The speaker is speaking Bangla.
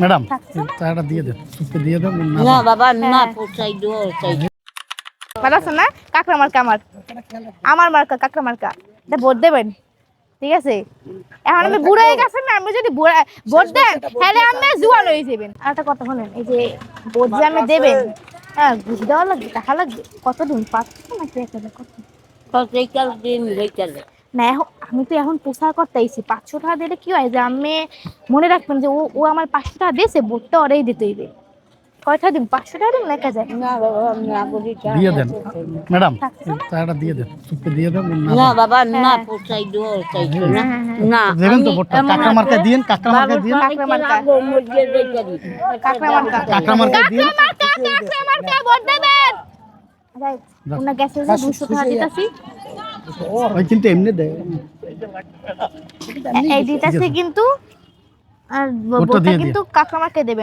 ম্যাডাম টাকাটা দিয়ে দেন, চুপকে দিয়ে দেন। না বাবা না পোচাই দো চাই ভালো আছে না? কাকড়া মার্কা আমার মার্কা কাকড়া মার্কা, এটা ভোট দেবেন, ঠিক আছে? এখন আমি বুড়া হয়ে গেছেন না, আমি যদি ভোট দেন তাহলে আপনি জুয়ান হয়ে যাবেন। আর একটা কথা শুনেন, এই যে ভোট যে আপনি দেবেন, হ্যাঁ ঘুষ দেওয়া লাগবে, টাকা লাগবে, কত দিন 500 নাকি 1000 কত? পোচাই কাল দিন লেখালে না এখন আমি তো এখন প্রচার করতে আইছি, 500 টাকা দিলে কি হয় যে আমি মনে রাখবেন যে ও আমার 500 টাকা দিয়েছে, ভোটটা ওরাই দিতে হইবে। কয়টা দিন, 500 টাকা দিন লেখা যায় না বাবা না বলি দিয়ে দেন ম্যাডাম, টাকাটা দিয়ে দেন, চুপকে দিয়ে দেন। না বাবা না পোচাই দো চাই না না দেবেন তো ভোটটা, কাকড়া মার্কা দিন, কাকড়া মার্কা দিন, কাকড়া মার্কা কাকড়া মার্কা কাকড়া মার্কা দিন। কাকড়া মার্কা ভোট দেবেন। রাইট, ওনা গেছে যে 200 টাকা দিতাছি, ওই কিন্তু এমনি দেয়, এই দিতাছি কিন্তু, আর ভোটটা ভোটটা দিয়ে কিন্তু কাকড়া মার্কা দেবেন।